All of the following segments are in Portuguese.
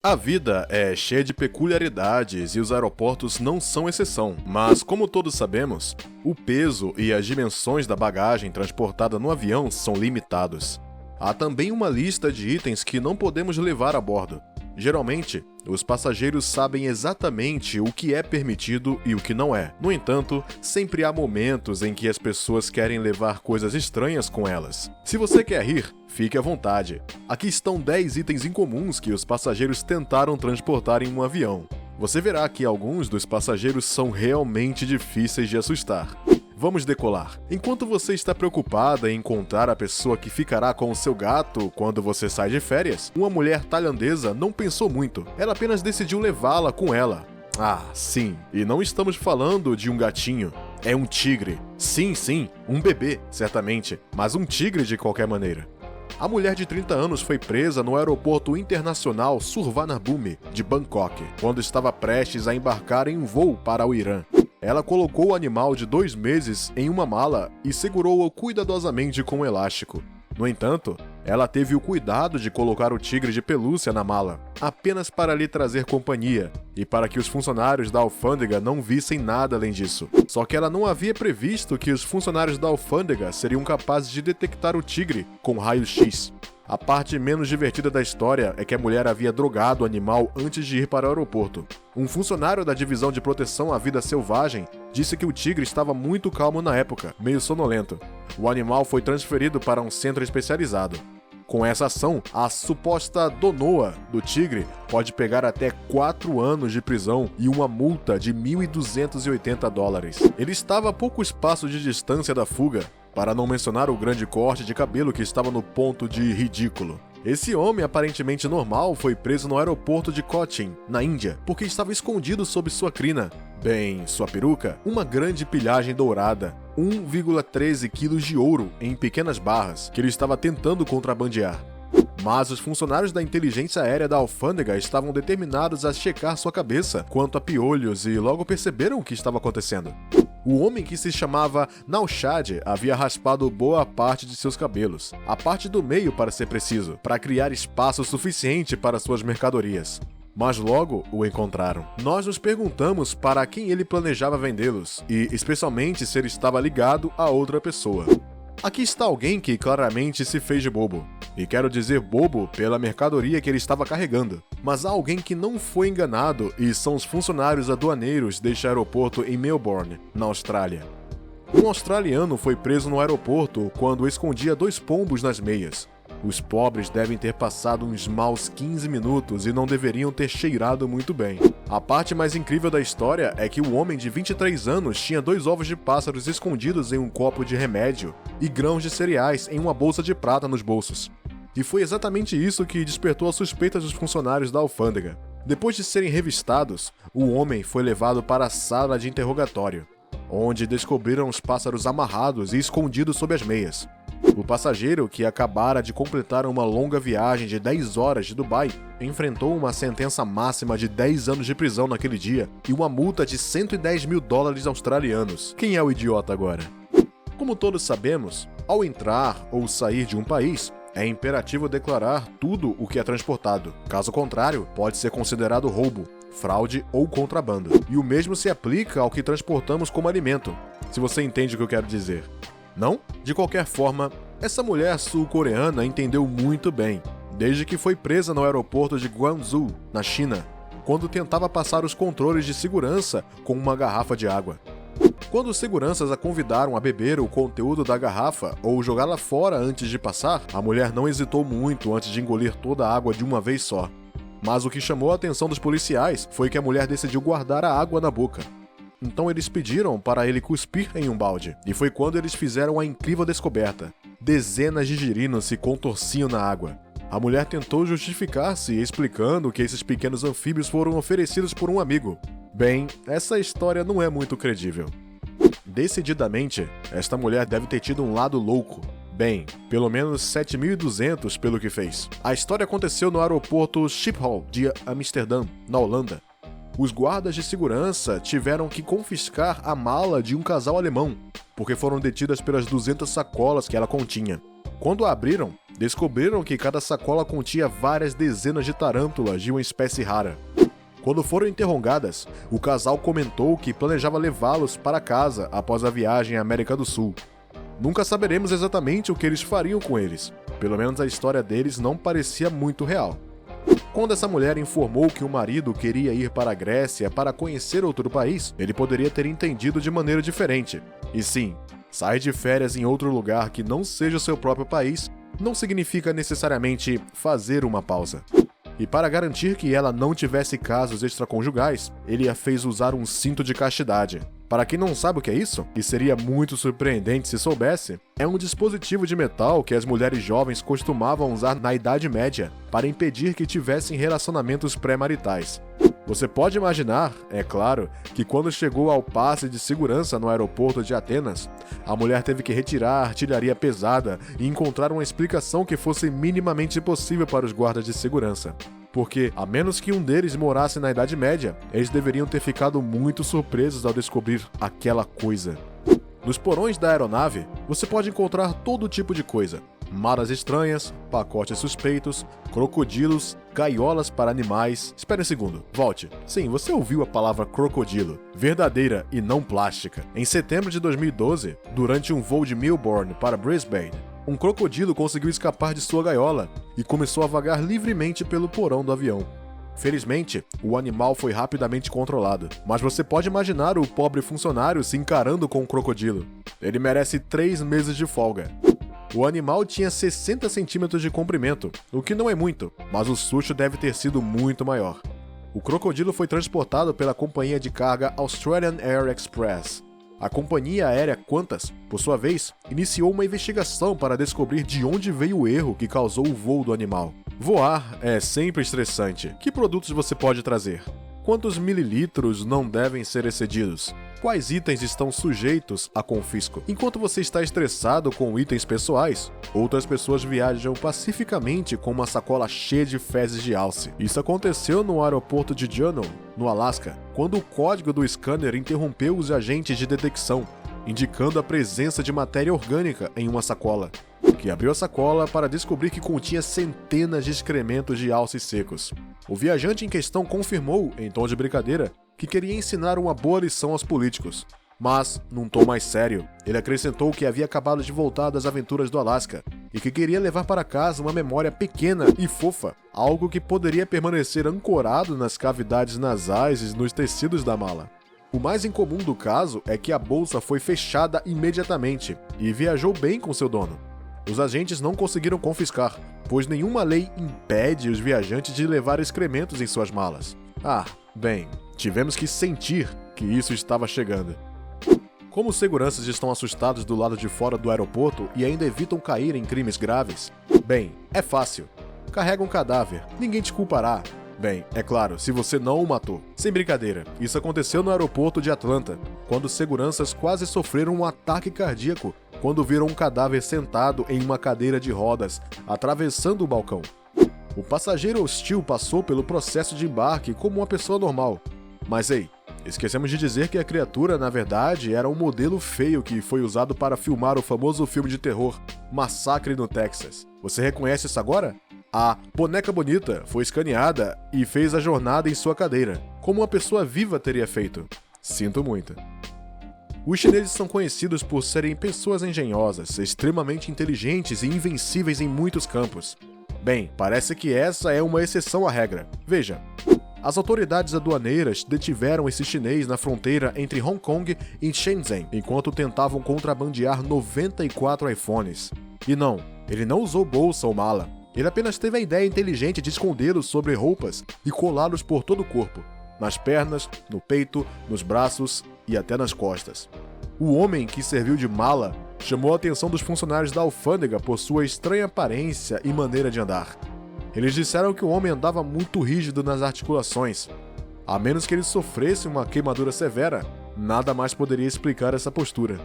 A vida é cheia de peculiaridades e os aeroportos não são exceção, mas como todos sabemos, o peso e as dimensões da bagagem transportada no avião são limitados. Há também uma lista de itens que não podemos levar a bordo. Geralmente, os passageiros sabem exatamente o que é permitido e o que não é. No entanto, sempre há momentos em que as pessoas querem levar coisas estranhas com elas. Se você quer rir, fique à vontade. Aqui estão 10 itens incomuns que os passageiros tentaram transportar em um avião. Você verá que alguns dos passageiros são realmente difíceis de assustar. Vamos decolar. Enquanto você está preocupada em encontrar a pessoa que ficará com o seu gato quando você sai de férias, uma mulher tailandesa não pensou muito. Ela apenas decidiu levá-la com ela. Ah, sim. E não estamos falando de um gatinho. É um tigre. Sim, um bebê, certamente, mas um tigre de qualquer maneira. A mulher de 30 anos foi presa no aeroporto internacional Suvarnabhumi, de Bangkok, quando estava prestes a embarcar em um voo para o Irã. Ela colocou o animal de 2 meses em uma mala e segurou-o cuidadosamente com um elástico. No entanto, ela teve o cuidado de colocar o tigre de pelúcia na mala, apenas para lhe trazer companhia e para que os funcionários da alfândega não vissem nada além disso. Só que ela não havia previsto que os funcionários da alfândega seriam capazes de detectar o tigre com raio-x. A parte menos divertida da história é que a mulher havia drogado o animal antes de ir para o aeroporto. Um funcionário da divisão de proteção à vida selvagem disse que o tigre estava muito calmo na época, meio sonolento. O animal foi transferido para um centro especializado. Com essa ação, a suposta donoa do tigre pode pegar até 4 anos de prisão e uma multa de $1.280. Ele estava a pouco espaço de distância da fuga, para não mencionar o grande corte de cabelo que estava no ponto de ridículo. Esse homem aparentemente normal foi preso no aeroporto de Cochin, na Índia, porque estava escondido sob sua crina. Bem, sua peruca, uma grande pilhagem dourada, 1,13 quilos de ouro em pequenas barras, que ele estava tentando contrabandear. Mas os funcionários da inteligência aérea da alfândega estavam determinados a checar sua cabeça quanto a piolhos e logo perceberam o que estava acontecendo. O homem, que se chamava Naushad, havia raspado boa parte de seus cabelos, a parte do meio para ser preciso, para criar espaço suficiente para suas mercadorias. Mas logo o encontraram. Nós nos perguntamos para quem ele planejava vendê-los, e especialmente se ele estava ligado a outra pessoa. Aqui está alguém que claramente se fez de bobo. E quero dizer bobo pela mercadoria que ele estava carregando. Mas há alguém que não foi enganado e são os funcionários aduaneiros deste aeroporto em Melbourne, na Austrália. Um australiano foi preso no aeroporto quando escondia 2 pombos nas meias. Os pobres devem ter passado uns maus 15 minutos e não deveriam ter cheirado muito bem. A parte mais incrível da história é que o homem de 23 anos tinha 2 ovos de pássaros escondidos em um copo de remédio e grãos de cereais em uma bolsa de prata nos bolsos. E foi exatamente isso que despertou as suspeitas dos funcionários da alfândega. Depois de serem revistados, o homem foi levado para a sala de interrogatório, onde descobriram os pássaros amarrados e escondidos sob as meias. O passageiro, que acabara de completar uma longa viagem de 10 horas de Dubai, enfrentou uma sentença máxima de 10 anos de prisão naquele dia e uma multa de $110.000 australianos. Quem é o idiota agora? Como todos sabemos, ao entrar ou sair de um país, é imperativo declarar tudo o que é transportado. Caso contrário, pode ser considerado roubo, fraude ou contrabando. E o mesmo se aplica ao que transportamos como alimento, se você entende o que eu quero dizer. Não? De qualquer forma, essa mulher sul-coreana entendeu muito bem, desde que foi presa no aeroporto de Guangzhou, na China, quando tentava passar os controles de segurança com uma garrafa de água. Quando os seguranças a convidaram a beber o conteúdo da garrafa ou jogá-la fora antes de passar, a mulher não hesitou muito antes de engolir toda a água de uma vez só. Mas o que chamou a atenção dos policiais foi que a mulher decidiu guardar a água na boca. Então eles pediram para ele cuspir em um balde, e foi quando eles fizeram a incrível descoberta. Dezenas de girinos se contorciam na água. A mulher tentou justificar-se, explicando que esses pequenos anfíbios foram oferecidos por um amigo. Bem, essa história não é muito credível. Decididamente, esta mulher deve ter tido um lado louco. Bem, pelo menos 7.200 pelo que fez. A história aconteceu no aeroporto Schiphol de Amsterdã, na Holanda. Os guardas de segurança tiveram que confiscar a mala de um casal alemão, porque foram detidas pelas 200 sacolas que ela continha. Quando a abriram, descobriram que cada sacola continha várias dezenas de tarântulas de uma espécie rara. Quando foram interrogadas, o casal comentou que planejava levá-los para casa após a viagem à América do Sul. Nunca saberemos exatamente o que eles fariam com eles, pelo menos a história deles não parecia muito real. Quando essa mulher informou que o marido queria ir para a Grécia para conhecer outro país, ele poderia ter entendido de maneira diferente. E sim, sair de férias em outro lugar que não seja o seu próprio país não significa necessariamente fazer uma pausa. E para garantir que ela não tivesse casos extraconjugais, ele a fez usar um cinto de castidade. Para quem não sabe o que é isso, e seria muito surpreendente se soubesse, é um dispositivo de metal que as mulheres jovens costumavam usar na Idade Média para impedir que tivessem relacionamentos pré-maritais. Você pode imaginar, é claro, que quando chegou ao passe de segurança no aeroporto de Atenas, a mulher teve que retirar a artilharia pesada e encontrar uma explicação que fosse minimamente possível para os guardas de segurança. Porque, a menos que um deles morasse na Idade Média, eles deveriam ter ficado muito surpresos ao descobrir aquela coisa. Nos porões da aeronave, você pode encontrar todo tipo de coisa. Malas estranhas, pacotes suspeitos, crocodilos, gaiolas para animais... Espere um segundo, volte. Sim, você ouviu a palavra crocodilo, verdadeira e não plástica. Em setembro de 2012, durante um voo de Melbourne para Brisbane, um crocodilo conseguiu escapar de sua gaiola e começou a vagar livremente pelo porão do avião. Felizmente, o animal foi rapidamente controlado, mas você pode imaginar o pobre funcionário se encarando com o crocodilo. Ele merece 3 meses de folga. O animal tinha 60 centímetros de comprimento, o que não é muito, mas o susto deve ter sido muito maior. O crocodilo foi transportado pela companhia de carga Australian Air Express. A companhia aérea Qantas, por sua vez, iniciou uma investigação para descobrir de onde veio o erro que causou o voo do animal. Voar é sempre estressante. Que produtos você pode trazer? Quantos mililitros não devem ser excedidos? Quais itens estão sujeitos a confisco? Enquanto você está estressado com itens pessoais, outras pessoas viajam pacificamente com uma sacola cheia de fezes de alce. Isso aconteceu no aeroporto de Juneau, no Alasca, quando o código do scanner interrompeu os agentes de detecção, indicando a presença de matéria orgânica em uma sacola, que abriu a sacola para descobrir que continha centenas de excrementos de alces secos. O viajante em questão confirmou, em tom de brincadeira, que queria ensinar uma boa lição aos políticos. Mas, num tom mais sério, ele acrescentou que havia acabado de voltar das aventuras do Alasca e que queria levar para casa uma memória pequena e fofa, algo que poderia permanecer ancorado nas cavidades nasais e nos tecidos da mala. O mais incomum do caso é que a bolsa foi fechada imediatamente e viajou bem com seu dono. Os agentes não conseguiram confiscar, pois nenhuma lei impede os viajantes de levar excrementos em suas malas. Bem, tivemos que sentir que isso estava chegando. Como os seguranças estão assustados do lado de fora do aeroporto e ainda evitam cair em crimes graves? Bem, é fácil. Carrega um cadáver, ninguém te culpará. Bem, é claro, se você não o matou. Sem brincadeira, isso aconteceu no aeroporto de Atlanta, quando seguranças quase sofreram um ataque cardíaco quando viram um cadáver sentado em uma cadeira de rodas, atravessando o balcão. O passageiro hostil passou pelo processo de embarque como uma pessoa normal. Mas ei, esquecemos de dizer que a criatura, na verdade, era um modelo feio que foi usado para filmar o famoso filme de terror Massacre no Texas. Você reconhece isso agora? A boneca bonita foi escaneada e fez a jornada em sua cadeira, como uma pessoa viva teria feito. Sinto muito. Os chineses são conhecidos por serem pessoas engenhosas, extremamente inteligentes e invencíveis em muitos campos. Bem, parece que essa é uma exceção à regra. Veja, as autoridades aduaneiras detiveram esse chinês na fronteira entre Hong Kong e Shenzhen, enquanto tentavam contrabandear 94 iPhones. E não, ele não usou bolsa ou mala. Ele apenas teve a ideia inteligente de escondê-los sobre roupas e colá-los por todo o corpo, nas pernas, no peito, nos braços e até nas costas. O homem que serviu de mala chamou a atenção dos funcionários da alfândega por sua estranha aparência e maneira de andar. Eles disseram que o homem andava muito rígido nas articulações. A menos que ele sofresse uma queimadura severa, nada mais poderia explicar essa postura.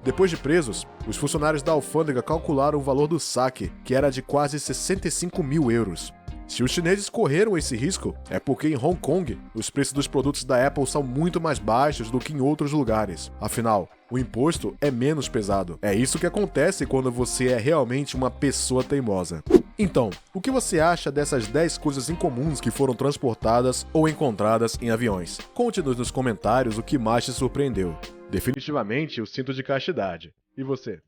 Depois de presos, os funcionários da alfândega calcularam o valor do saque, que era de quase 65 mil euros. Se os chineses correram esse risco, é porque em Hong Kong os preços dos produtos da Apple são muito mais baixos do que em outros lugares. Afinal, o imposto é menos pesado. É isso que acontece quando você é realmente uma pessoa teimosa. Então, o que você acha dessas 10 coisas incomuns que foram transportadas ou encontradas em aviões? Conte-nos nos comentários o que mais te surpreendeu. Definitivamente o cinto de castidade. E você?